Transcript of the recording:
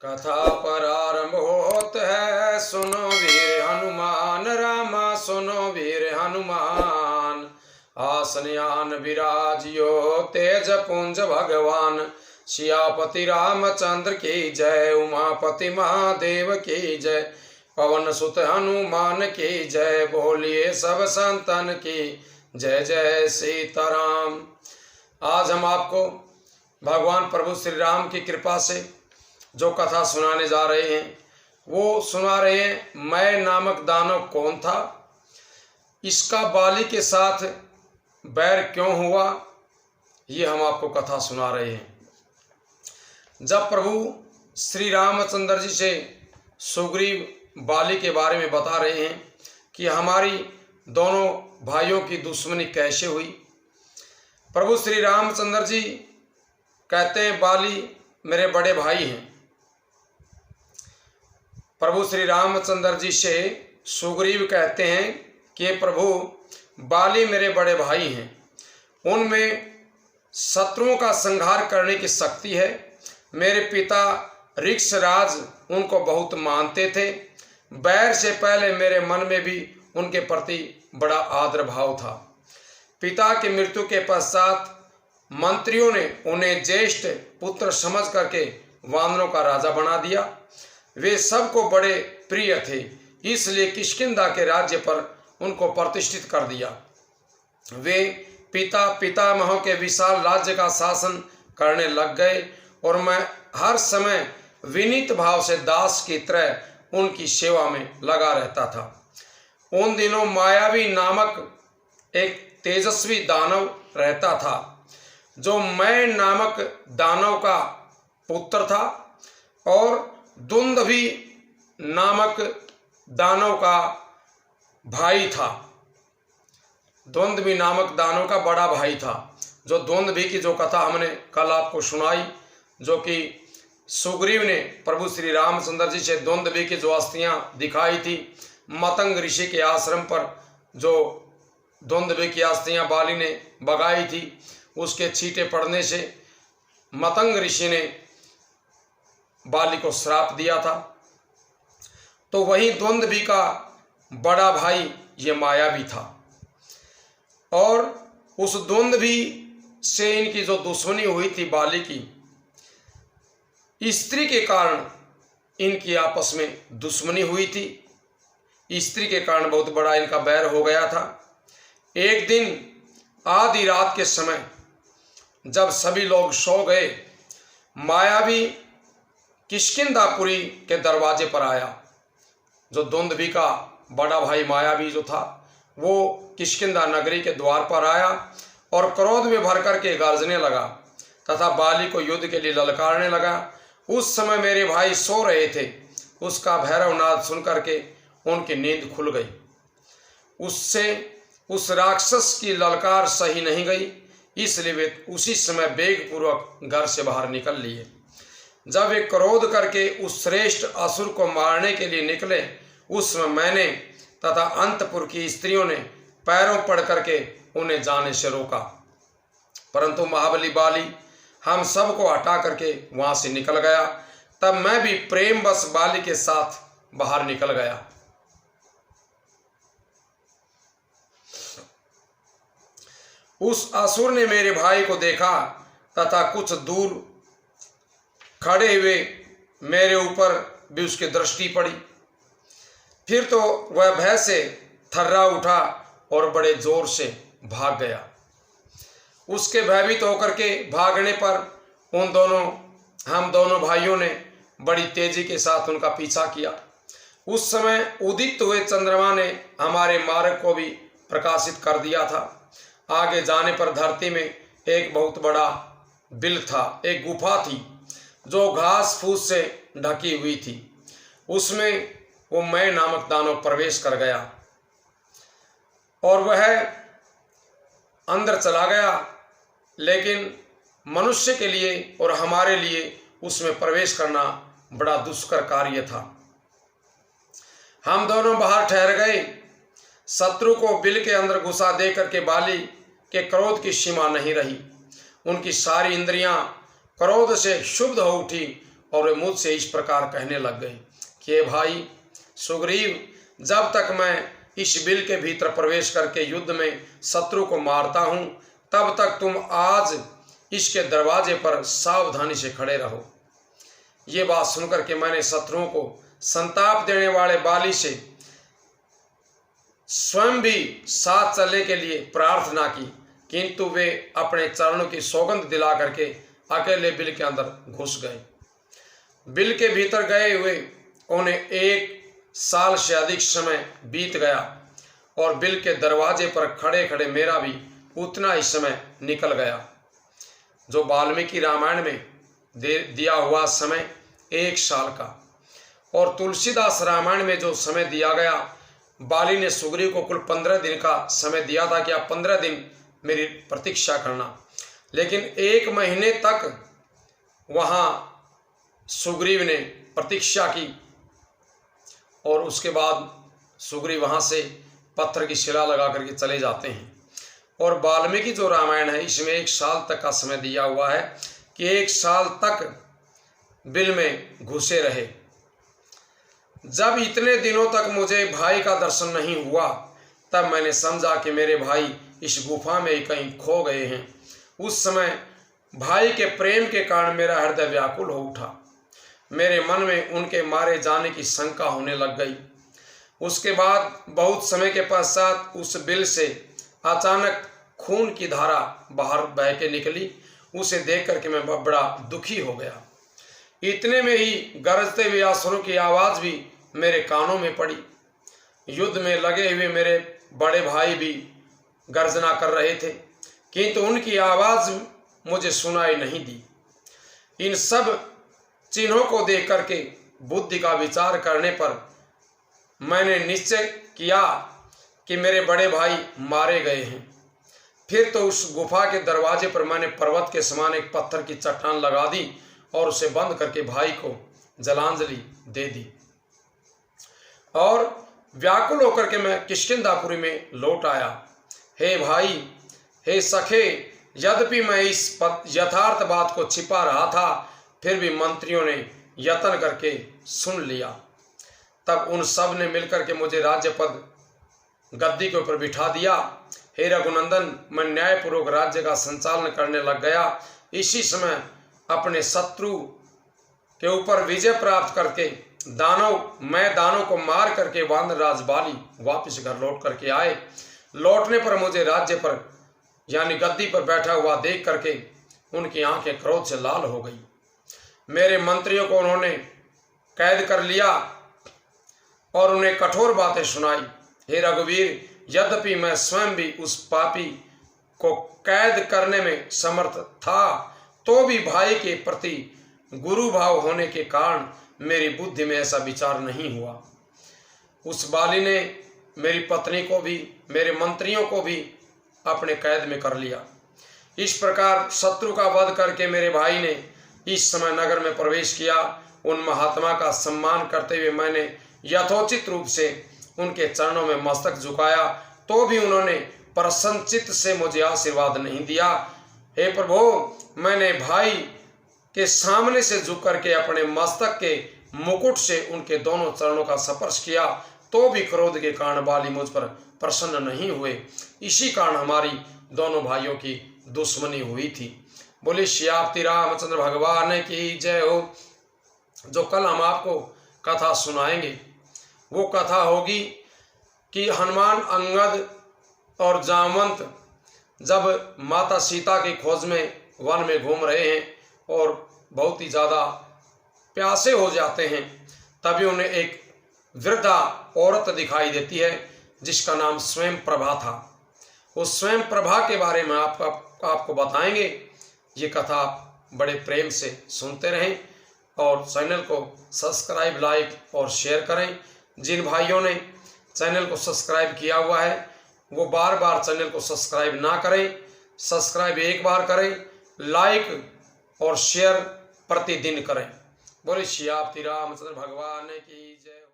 कथा प्रारंभ होत है, सुनो वीर हनुमान रामा, सुनो वीर हनुमान। आसनयान विराजियो तेज पुंज भगवान, सियापति रामचंद्र की जय, उमापति महादेव की जय, पवन सुत हनुमान की जय, बोलिए सब संतन की जय जय सीताराम। आज हम आपको भगवान प्रभु श्री राम की कृपा से जो कथा सुनाने जा रहे हैं वो सुना रहे हैं। मैं नामक दानव कौन था, इसका बाली के साथ बैर क्यों हुआ, ये हम आपको कथा सुना रहे हैं। जब प्रभु श्री रामचंद्र जी से सुग्रीव बाली के बारे में बता रहे हैं कि हमारी दोनों भाइयों की दुश्मनी कैसे हुई, प्रभु श्री रामचंद्र जी कहते हैं बाली मेरे बड़े भाई हैं। प्रभु श्री रामचंद्र जी से सुग्रीव कहते हैं कि प्रभु बाली मेरे बड़े भाई हैं, उनमें शत्रुओं का संहार करने की शक्ति है। मेरे पिता ऋक्षराज उनको बहुत मानते थे। बैर से पहले मेरे मन में भी उनके प्रति बड़ा आदर भाव था। पिता की मृत्यु के पश्चात मंत्रियों ने उन्हें ज्येष्ठ पुत्र समझ करके वानरों का राजा बना दिया। वे सबको बड़े प्रिय थे, इसलिए किष्किंधा के राज्य पर उनको प्रतिष्ठित कर दिया। वे पितामहों के विशाल राज्य का शासन करने लग गए और मैं हर समय विनीत भाव से दास की तरह उनकी सेवा में लगा रहता था। उन दिनों मायावी नामक एक तेजस्वी दानव रहता था, जो मैं नामक दानव का पुत्र था, और दुंदुभि नामक दानव का भाई था। दुंदुभि नामक दानव का बड़ा भाई था। जो दुंदुभि की जो कथा हमने कल आपको सुनाई, जो कि सुग्रीव ने प्रभु श्री रामचंद्र जी से दुंदुभि की जो अस्थियां दिखाई थी, मतंग ऋषि के आश्रम पर जो दुंदुभि की अस्थियां बाली ने बगाई थी, उसके छींटे पड़ने से मतंग ऋषि ने बाली को श्राप दिया था। तो वही दुंदुभि का बड़ा भाई ये मायावी था, और उस दुंदुभि से इनकी जो दुश्मनी हुई थी बाली की, स्त्री के कारण इनकी आपस में दुश्मनी हुई थी। स्त्री के कारण बहुत बड़ा इनका बैर हो गया था। एक दिन आधी रात के समय जब सभी लोग सो गए, मायावी किष्किंधापुरी के दरवाजे पर आया। जो दुंदुभि का बड़ा भाई मायावी जो था, वो किष्किंधा नगरी के द्वार पर आया और क्रोध में भर करके गर्जने लगा तथा बाली को युद्ध के लिए ललकारने लगा। उस समय मेरे भाई सो रहे थे। उसका भैरवनाद सुन करके उनकी नींद खुल गई। उससे उस राक्षस की ललकार सही नहीं गई, इसलिए वे उसी समय वेगपूर्वक घर से बाहर निकल लिए। जब वे क्रोध करके उस श्रेष्ठ असुर को मारने के लिए निकले, उस समय मैंने तथा अंतपुर की स्त्रियों ने पैरों पड़ करके उन्हें जाने से रोका, परंतु महाबली बाली हम सबको हटा करके वहां से निकल गया। तब मैं भी प्रेमवश बाली के साथ बाहर निकल गया। उस असुर ने मेरे भाई को देखा तथा कुछ दूर खड़े हुए मेरे ऊपर भी उसकी दृष्टि पड़ी। फिर तो वह भय से थर्रा उठा और बड़े जोर से भाग गया। उसके भयभीत होकर के भागने पर हम दोनों भाइयों ने बड़ी तेजी के साथ उनका पीछा किया। उस समय उदित हुए चंद्रमा ने हमारे मार्ग को भी प्रकाशित कर दिया था। आगे जाने पर धरती में एक बहुत बड़ा बिल था, एक गुफा थी जो घास फूस से ढकी हुई थी। उसमें वो मैं नामक दानव प्रवेश कर गया और वह अंदर चला गया, लेकिन मनुष्य के लिए और हमारे लिए उसमें प्रवेश करना बड़ा दुष्कर कार्य था। हम दोनों बाहर ठहर गए। शत्रु को बिल के अंदर घुसा दे करके बाली के क्रोध की सीमा नहीं रही। उनकी सारी इंद्रियां क्रोध से क्षुब्ध हो उठी और वे मुझसे इस प्रकार कहने लग गए कि हे भाई सुग्रीव, जब तक मैं इस बिल के भीतर प्रवेश करके युद्ध में शत्रु को मारता हूं, तब तक तुम आज इसके दरवाजे पर सावधानी से खड़े रहो। ये बात सुनकर के मैंने शत्रुओं को संताप देने वाले बाली से स्वयं भी साथ चलने के लिए प्रार्थना की, किंतु वे अपने चरणों की सौगंध दिला करके अकेले बिल के अंदर घुस गए। बिल के भीतर गए हुए उन्हें 1 साल से अधिक समय बीत गया और बिल के दरवाजे पर खड़े खड़े मेरा भी उतना ही समय निकल गया। जो वाल्मीकि रामायण में दिया हुआ समय 1 साल का, और तुलसीदास रामायण में जो समय दिया गया, बाली ने सुग्रीव को कुल 15 दिन का समय दिया था कि आप 15 दिन मेरी प्रतीक्षा करना, लेकिन 1 महीने तक वहाँ सुग्रीव ने प्रतीक्षा की और उसके बाद सुग्रीव वहाँ से पत्थर की शिला लगा करके चले जाते हैं। और वाल्मीकि जो रामायण है इसमें 1 साल तक का समय दिया हुआ है कि 1 साल तक बिल में घुसे रहे। जब इतने दिनों तक मुझे भाई का दर्शन नहीं हुआ, तब मैंने समझा कि मेरे भाई इस गुफा में ही कहीं खो गए हैं। उस समय भाई के प्रेम के कारण मेरा हृदय व्याकुल हो उठा। मेरे मन में उनके मारे जाने की शंका होने लग गई। उसके बाद बहुत समय के पश्चात उस बिल से अचानक खून की धारा बाहर बह के निकली। उसे देख करके मैं बड़ा दुखी हो गया। इतने में ही गरजते हुए असुरों की आवाज़ भी मेरे कानों में पड़ी। युद्ध में लगे हुए मेरे बड़े भाई भी गर्जना कर रहे थे, किंतु उनकी आवाज़ मुझे सुनाई नहीं दी। इन सब चिन्हों को देख करके बुद्धि का विचार करने पर मैंने निश्चय किया कि मेरे बड़े भाई मारे गए हैं। फिर तो उस गुफा के दरवाजे पर मैंने पर्वत के समान एक पत्थर की चट्टान लगा दी और उसे बंद करके भाई को जलांजलि दे दी और व्याकुल होकर के मैं किष्किंधापुरी में लौट आया। हे भाई, हे सखे, यद्यपि मैं इस यथार्थ बात को छिपा रहा था, फिर भी मंत्रियों ने यत्न करके सुन लिया। तब उन सब ने मिलकर के मुझे राज्य पद गद्दी के ऊपर बिठा दिया। हे रघुनंदन, मैं न्यायपूर्वक राज्य का संचालन करने लग गया। इसी समय अपने शत्रु के ऊपर विजय प्राप्त करके दानव को मार करके वानरराज बाली वापस घर लौट करके आए। लौटने पर मुझे राज्य पर यानी गद्दी पर बैठा हुआ देख करके उनकी आंखें क्रोध से लाल हो गई। मेरे मंत्रियों को उन्होंने कैद कर लिया और उन्हें कठोर बातें सुनाई। हे रघुवीर, यद्यपि मैं स्वयं भी उस पापी को कैद करने में समर्थ था, तो भी भाई के प्रति गुरु भाव होने के कारण मेरी बुद्धि में ऐसा विचार नहीं हुआ। उस बाली ने मेरी पत्नी को भी, मेरे मंत्रियों को भी अपने कैद में कर लिया। इस प्रकार शत्रु का वध करके मेरे भाई ने इस समय नगर में प्रवेश किया। उन महात्मा का सम्मान करते हुए मैंने यथोचित रूप से उनके चरणों में मस्तक झुकाया, तो भी उन्होंने प्रसन्नचित्त से मुझे आशीर्वाद नहीं दिया। हे प्रभु, मैंने भाई के सामने से झुक करके अपने मस्तक के मुकुट से उनके दोनों चरणों का स्पर्श किया, तो भी क्रोध के कारण बाली मुझ पर प्रसन्न नहीं हुए। इसी कारण हमारी दोनों भाइयों की दुश्मनी हुई थी। बोले श्री रामचंद्र भगवान की जय हो। जो कल हम आपको कथा सुनाएंगे वो कथा होगी कि हनुमान, अंगद और जामवंत जब माता सीता की खोज में वन में घूम रहे हैं और बहुत ही ज़्यादा प्यासे हो जाते हैं, तभी उन्हें एक वृद्धा औरत दिखाई देती है जिसका नाम स्वयं प्रभा था। उस स्वयं प्रभा के बारे में आपको बताएंगे। ये कथा बड़े प्रेम से सुनते रहें और चैनल को सब्सक्राइब, लाइक और शेयर करें। जिन भाइयों ने चैनल को सब्सक्राइब किया हुआ है वो बार बार चैनल को सब्सक्राइब ना करें, सब्सक्राइब एक बार करें, लाइक और शेयर प्रतिदिन करें। बोले श्री रामचंद्र भगवान की जय।